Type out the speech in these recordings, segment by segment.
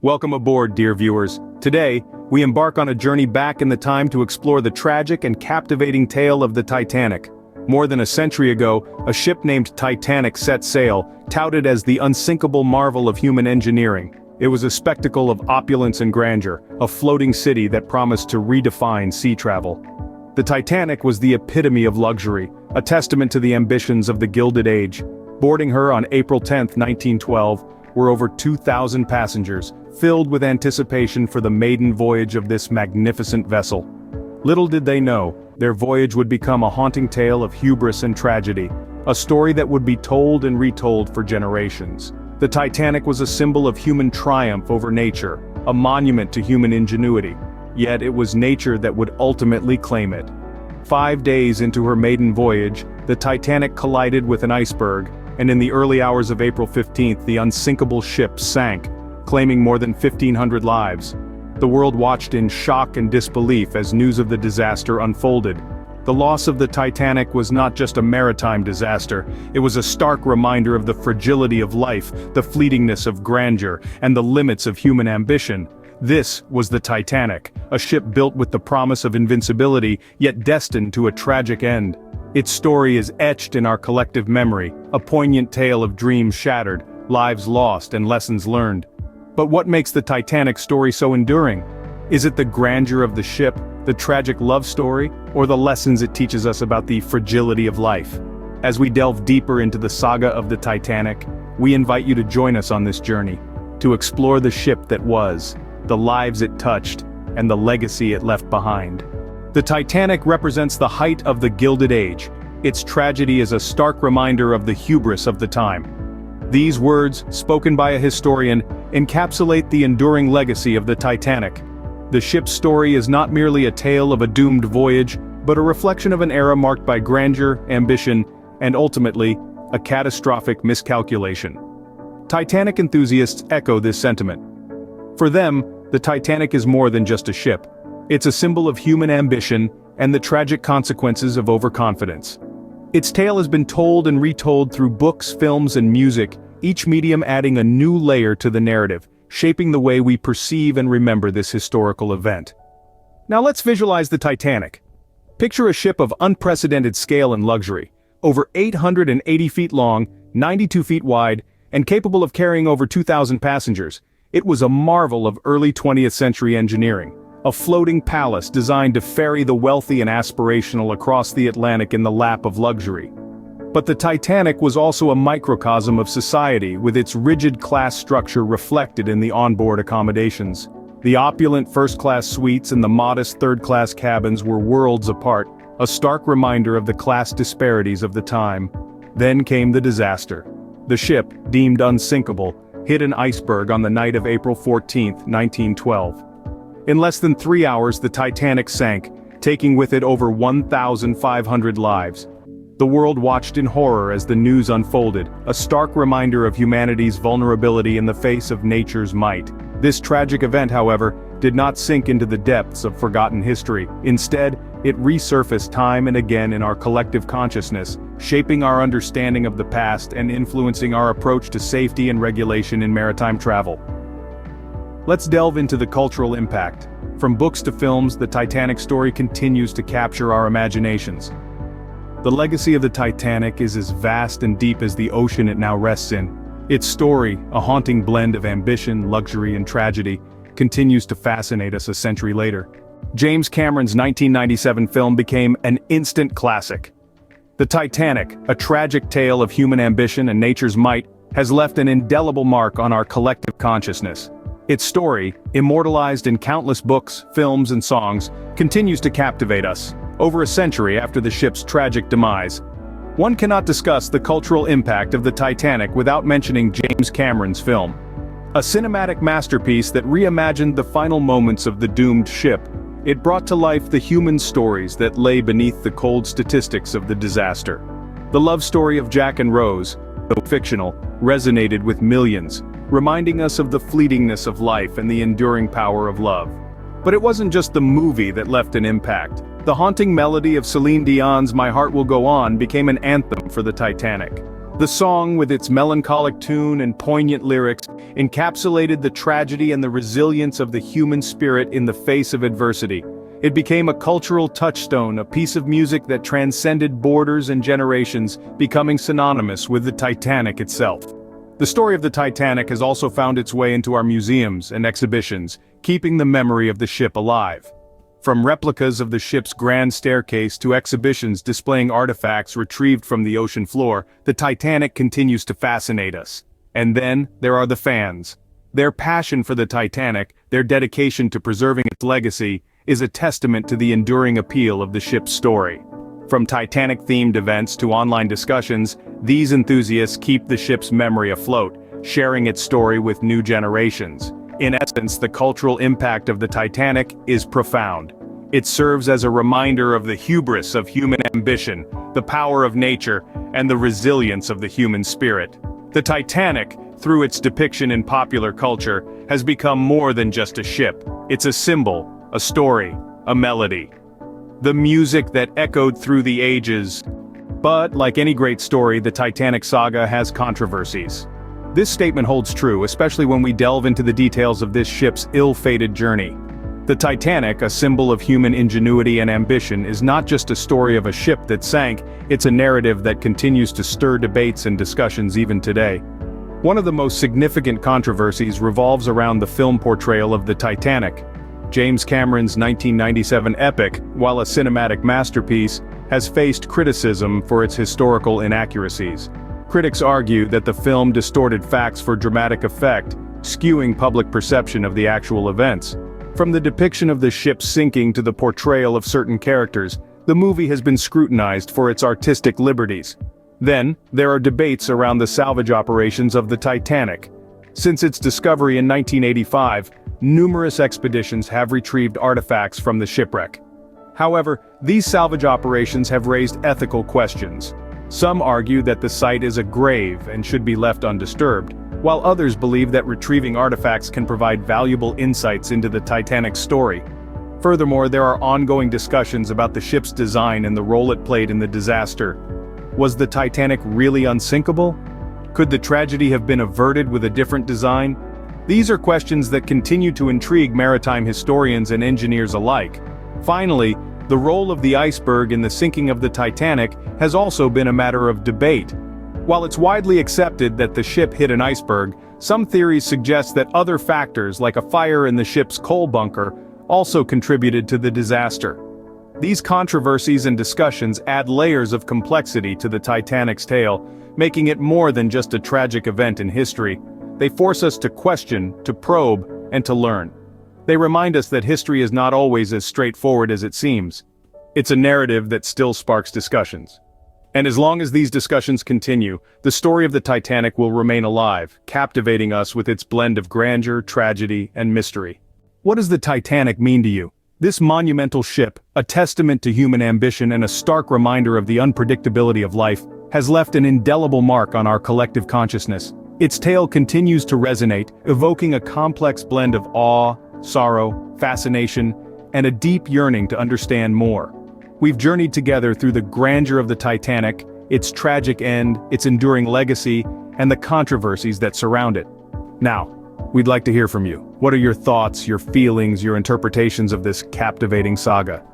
Welcome aboard, dear viewers. Today, we embark on a journey back in the time to explore the tragic and captivating tale of the Titanic. More than a century ago, a ship named Titanic set sail, touted as the unsinkable marvel of human engineering. It was a spectacle of opulence and grandeur, a floating city that promised to redefine sea travel. The Titanic was the epitome of luxury, a testament to the ambitions of the Gilded Age. Boarding her on April 10, 1912, were over 2,000 passengers, filled with anticipation for the maiden voyage of this magnificent vessel. Little did they know, their voyage would become a haunting tale of hubris and tragedy, a story that would be told and retold for generations. The Titanic was a symbol of human triumph over nature, a monument to human ingenuity. Yet it was nature that would ultimately claim it. 5 days into her maiden voyage, the Titanic collided with an iceberg, and in the early hours of April 15th, the Unsinkable Ship sank, claiming more than 1,500 lives. The world watched in shock and disbelief as news of the disaster unfolded. The loss of the Titanic was not just a maritime disaster, it was a stark reminder of the fragility of life, the fleetingness of grandeur, and the limits of human ambition. This was the Titanic, a ship built with the promise of invincibility, yet destined to a tragic end. Its story is etched in our collective memory, a poignant tale of dreams shattered, lives lost, and lessons learned. But what makes the Titanic story so enduring? Is it the grandeur of the ship, the tragic love story, or the lessons it teaches us about the fragility of life? As we delve deeper into the saga of the Titanic, we invite you to join us on this journey, to explore the ship that was, the lives it touched, and the legacy it left behind. The Titanic represents the height of the Gilded Age. Its tragedy is a stark reminder of the hubris of the time. These words, spoken by a historian, encapsulate the enduring legacy of the Titanic. The ship's story is not merely a tale of a doomed voyage, but a reflection of an era marked by grandeur, ambition, and ultimately, a catastrophic miscalculation. Titanic enthusiasts echo this sentiment. For them, the Titanic is more than just a ship. It's a symbol of human ambition and the tragic consequences of overconfidence. Its tale has been told and retold through books, films, and music, each medium adding a new layer to the narrative, shaping the way we perceive and remember this historical event. Now let's visualize the Titanic. Picture a ship of unprecedented scale and luxury, over 880 feet long, 92 feet wide, and capable of carrying over 2,000 passengers. It was a marvel of early 20th century engineering, a floating palace designed to ferry the wealthy and aspirational across the Atlantic in the lap of luxury. But the Titanic was also a microcosm of society, with its rigid class structure reflected in the onboard accommodations. The opulent first-class suites and the modest third-class cabins were worlds apart, a stark reminder of the class disparities of the time. Then came the disaster. The ship, deemed unsinkable, hit an iceberg on the night of April 14, 1912. In less than 3 hours, the Titanic sank, taking with it over 1,500 lives. The world watched in horror as the news unfolded, a stark reminder of humanity's vulnerability in the face of nature's might. This tragic event, however, did not sink into the depths of forgotten history. Instead, it resurfaced time and again in our collective consciousness, shaping our understanding of the past and influencing our approach to safety and regulation in maritime travel. Let's delve into the cultural impact. From books to films, the Titanic story continues to capture our imaginations. The legacy of the Titanic is as vast and deep as the ocean it now rests in. Its story, a haunting blend of ambition, luxury, and tragedy, continues to fascinate us a century later. James Cameron's 1997 film became an instant classic. The Titanic, a tragic tale of human ambition and nature's might, has left an indelible mark on our collective consciousness. Its story, immortalized in countless books, films, and songs, continues to captivate us, over a century after the ship's tragic demise. One cannot discuss the cultural impact of the Titanic without mentioning James Cameron's film. A cinematic masterpiece that reimagined the final moments of the doomed ship. It brought to life the human stories that lay beneath the cold statistics of the disaster. The love story of Jack and Rose, though fictional, resonated with millions, reminding us of the fleetingness of life and the enduring power of love. But it wasn't just the movie that left an impact. The haunting melody of Celine Dion's My Heart Will Go On became an anthem for the Titanic. The song, with its melancholic tune and poignant lyrics, encapsulated the tragedy and the resilience of the human spirit in the face of adversity. It became a cultural touchstone, a piece of music that transcended borders and generations, becoming synonymous with the Titanic itself. The story of the Titanic has also found its way into our museums and exhibitions, keeping the memory of the ship alive. From replicas of the ship's grand staircase to exhibitions displaying artifacts retrieved from the ocean floor, the Titanic continues to fascinate us. And then, there are the fans. Their passion for the Titanic, their dedication to preserving its legacy, is a testament to the enduring appeal of the ship's story. From Titanic-themed events to online discussions, these enthusiasts keep the ship's memory afloat, sharing its story with new generations. In essence, the cultural impact of the Titanic is profound. It serves as a reminder of the hubris of human ambition, the power of nature, and the resilience of the human spirit. The Titanic, through its depiction in popular culture, has become more than just a ship. It's a symbol, a story, a melody. The music that echoed through the ages. But, like any great story, the Titanic saga has controversies. This statement holds true, especially when we delve into the details of this ship's ill-fated journey. The Titanic, a symbol of human ingenuity and ambition, is not just a story of a ship that sank, it's a narrative that continues to stir debates and discussions even today. One of the most significant controversies revolves around the film portrayal of the Titanic. James Cameron's 1997 epic, while a cinematic masterpiece, has faced criticism for its historical inaccuracies. Critics argue that the film distorted facts for dramatic effect, skewing public perception of the actual events. From the depiction of the ship sinking to the portrayal of certain characters, the movie has been scrutinized for its artistic liberties. Then, there are debates around the salvage operations of the Titanic. Since its discovery in 1985, numerous expeditions have retrieved artifacts from the shipwreck. However, these salvage operations have raised ethical questions. Some argue that the site is a grave and should be left undisturbed, while others believe that retrieving artifacts can provide valuable insights into the Titanic's story. Furthermore, there are ongoing discussions about the ship's design and the role it played in the disaster. Was the Titanic really unsinkable? Could the tragedy have been averted with a different design? These are questions that continue to intrigue maritime historians and engineers alike. Finally, the role of the iceberg in the sinking of the Titanic has also been a matter of debate. While it's widely accepted that the ship hit an iceberg, some theories suggest that other factors like a fire in the ship's coal bunker also contributed to the disaster. These controversies and discussions add layers of complexity to the Titanic's tale, making it more than just a tragic event in history. They force us to question, to probe, and to learn. They remind us that history is not always as straightforward as it seems. It's a narrative that still sparks discussions. And as long as these discussions continue, the story of the Titanic will remain alive, captivating us with its blend of grandeur, tragedy, and mystery. What does the Titanic mean to you? This monumental ship, a testament to human ambition and a stark reminder of the unpredictability of life, has left an indelible mark on our collective consciousness. Its tale continues to resonate, evoking a complex blend of awe, sorrow, fascination, and a deep yearning to understand more. We've journeyed together through the grandeur of the Titanic, its tragic end, its enduring legacy, and the controversies that surround it. Now, we'd like to hear from you. What are your thoughts, your feelings, your interpretations of this captivating saga?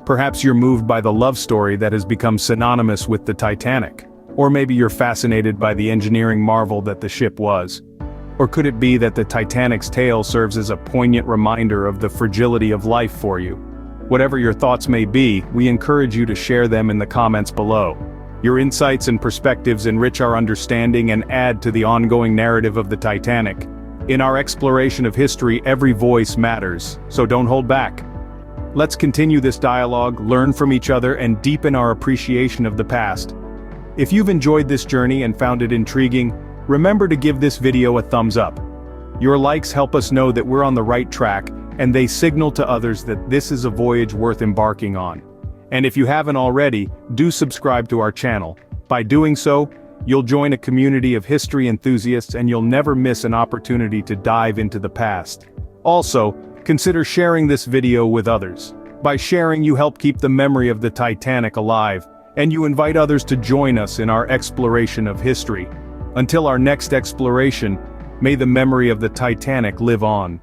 Perhaps you're moved by the love story that has become synonymous with the Titanic. Or maybe you're fascinated by the engineering marvel that the ship was. Or could it be that the Titanic's tale serves as a poignant reminder of the fragility of life for you? Whatever your thoughts may be, we encourage you to share them in the comments below. Your insights and perspectives enrich our understanding and add to the ongoing narrative of the Titanic. In our exploration of history, every voice matters, so don't hold back. Let's continue this dialogue, learn from each other, and deepen our appreciation of the past. If you've enjoyed this journey and found it intriguing, remember to give this video a thumbs up. Your likes help us know that we're on the right track, and they signal to others that this is a voyage worth embarking on. And if you haven't already, do subscribe to our channel. By doing so, you'll join a community of history enthusiasts and you'll never miss an opportunity to dive into the past. Also, consider sharing this video with others. By sharing, you help keep the memory of the Titanic alive, and you invite others to join us in our exploration of history. Until our next exploration, may the memory of the Titanic live on.